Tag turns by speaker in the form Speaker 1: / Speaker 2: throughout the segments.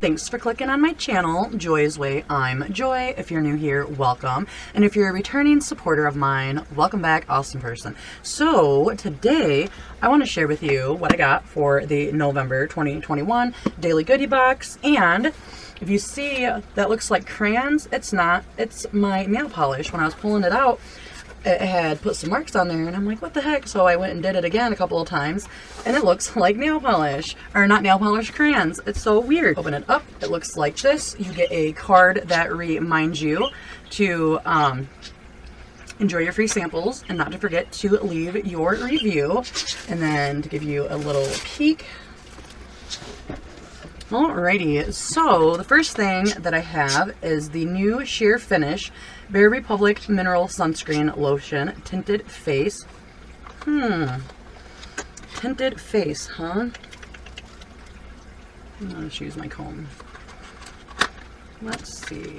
Speaker 1: Thanks for clicking on my channel, Joy's Way. I'm Joy. If you're new here, welcome. And if you're a returning supporter of mine, welcome back, awesome person. So today I want to share with you what I got for the November 2021 Daily Goodie Box. And if you see that looks like crayons, it's not. It's my nail polish. When I was pulling it out, it had put some marks on there, and I'm like, what the heck? So I went and did it again a couple of times, and it looks like nail polish, or not nail polish, crayons. It's so weird. Open it up, it looks like this. You get a card that reminds you to enjoy your free samples, and not to forget to leave your review, and then to give you a little peek. Alrighty, so the first thing that I have is the new Sheer Finish Bare Republic Mineral Sunscreen Lotion Tinted Face. Tinted face, huh? I'm gonna choose my comb. Let's see.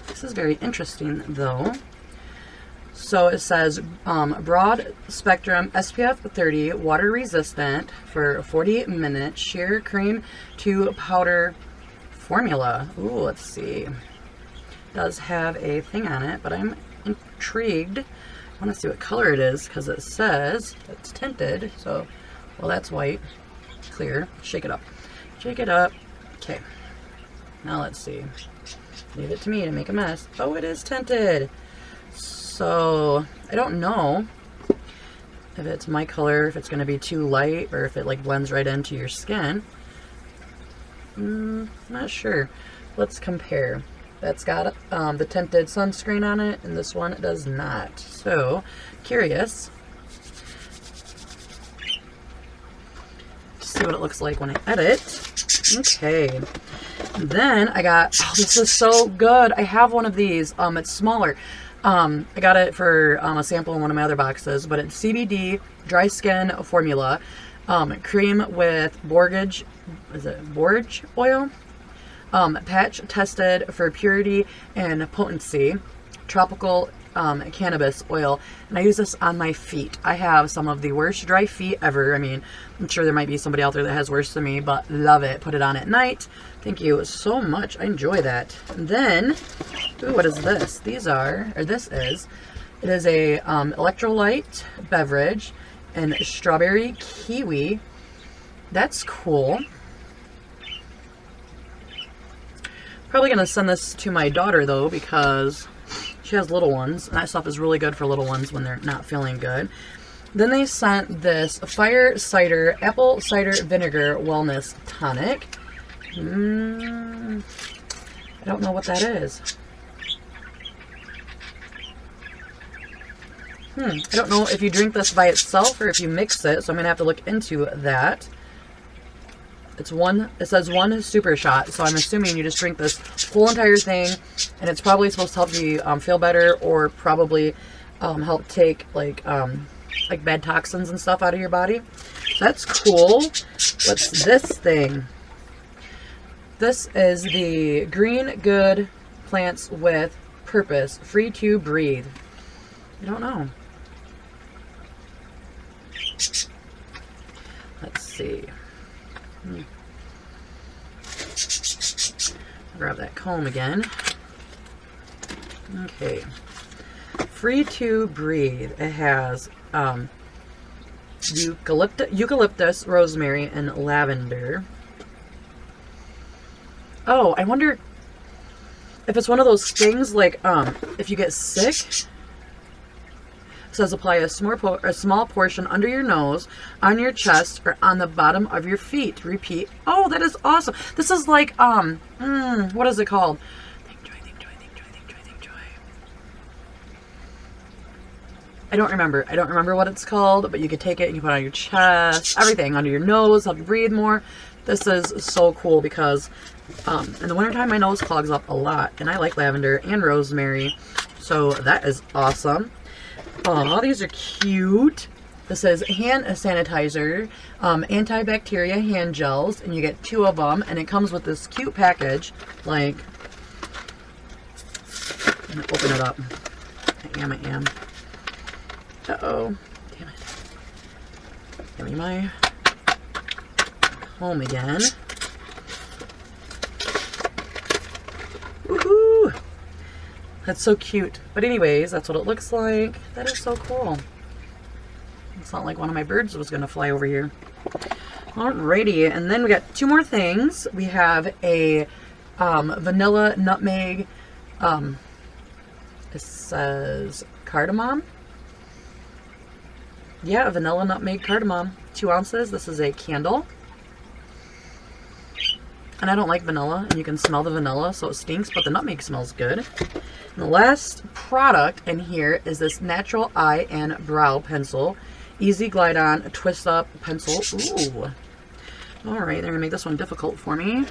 Speaker 1: This is very interesting though. So it says broad spectrum SPF 30 water resistant for 48 minutes sheer cream to powder formula. Ooh, let's see. It does have a thing on it, but I'm intrigued. I want to see what color it is because it says it's tinted. So, well, that's white, clear. Shake it up. Shake it up. Okay. Now let's see. Leave it to me to make a mess. Oh, it is tinted. So I don't know if it's my color, if it's going to be too light, or if it like blends right into your skin. Not sure. Let's compare. That's got the tinted sunscreen on it, and this one does not. So curious to see what it looks like when I edit. Okay. And then I got, oh, this is so good. I have one of these. It's smaller. I got it for a sample in one of my other boxes, but it's CBD dry skin formula, cream with Borage, is it Borage oil? Patch tested for purity and potency, tropical cannabis oil, and I use this on my feet. I have some of the worst dry feet ever. I mean, I'm sure there might be somebody out there that has worse than me, but love it. Put it on at night. Thank you so much. I enjoy that. And then, ooh, what is this? It is a Electrolyte Beverage and strawberry kiwi. That's cool. Probably gonna send this to my daughter though, because she has little ones, and that stuff is really good for little ones when they're not feeling good. Then they sent this Fire Cider Apple Cider Vinegar Wellness Tonic. I don't know what that is. I don't know if you drink this by itself or if you mix it, so I'm gonna have to look into that. It says one super shot, so I'm assuming you just drink this whole entire thing, and it's probably supposed to help you feel better, or probably help take like bad toxins and stuff out of your body. So that's cool. What's this thing? This is the Green Good Plants with Purpose, free to breathe. I don't know. Let's see. Grab that comb again. Okay. Free to breathe. It has eucalyptus, rosemary, and lavender. Oh, I wonder if it's one of those things like if you get sick. It says apply a small portion under your nose, on your chest, or on the bottom of your feet. Repeat. Oh, that is awesome. This is like what is it called? Think joy, think joy, think joy, think joy, think joy. I don't remember what it's called, but you could take it and you put it on your chest, everything, under your nose, help you breathe more. This is so cool because in the wintertime my nose clogs up a lot, and I like lavender and rosemary, so that is awesome. Oh, these are cute. This is hand sanitizer, antibacteria hand gels, and you get 2 of them, and it comes with this cute package. Like, I'm gonna open it up. I am. Uh-oh. Damn it. Give me my comb again. That's so cute. But anyways, that's what it looks like. That is so cool. It's not like one of my birds was going to fly over here. Alrighty, and then we got two more things. We have a vanilla nutmeg, it says cardamom. Yeah, vanilla nutmeg cardamom, 2 ounces. This is a candle. And I don't like vanilla, and you can smell the vanilla, so it stinks, but the nutmeg smells good. And the last product in here is this Natural Eye and Brow Pencil. Easy Glide On Twist Up Pencil. Ooh. Alright, they're going to make this one difficult for me.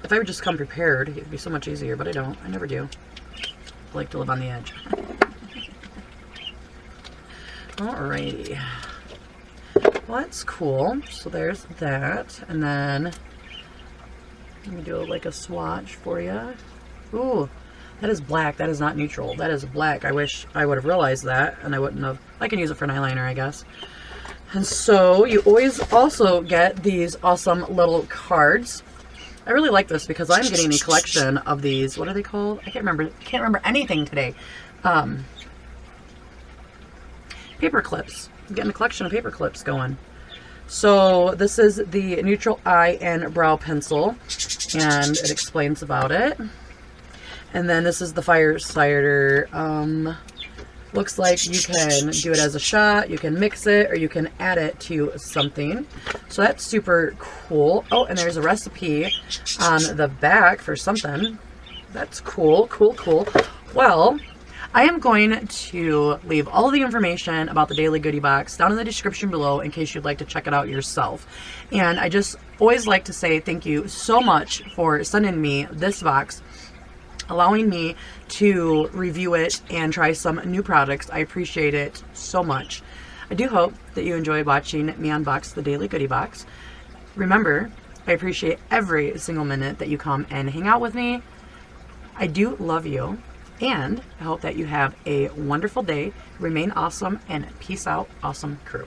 Speaker 1: If I would just come prepared, it would be so much easier, but I don't. I never do. I like to live on the edge. Alrighty. Well, that's cool. So there's that. And then, let me do like a swatch for you. Ooh, that is black. That is not neutral. That is black. I wish I would have realized that, and I wouldn't have. I can use it for an eyeliner, I guess. And so you always also get these awesome little cards. I really like this because I'm getting a collection of these. What are they called? I can't remember anything today. Paper clips. I'm getting a collection of paper clips going. So this is the Neutral Eye and Brow Pencil, and it explains about it. And then this is the Fire Cider. Looks like you can do it as a shot, you can mix it, or you can add it to something. So that's super cool. Oh, and there's a recipe on the back for something. That's cool, cool, cool. Well, I am going to leave all the information about the Daily Goodie Box down in the description below in case you'd like to check it out yourself. And I just always like to say thank you so much for sending me this box, allowing me to review it and try some new products. I appreciate it so much. I do hope that you enjoyed watching me unbox the Daily Goodie Box. Remember, I appreciate every single minute that you come and hang out with me. I do love you, and I hope that you have a wonderful day. Remain awesome, and peace out, awesome crew.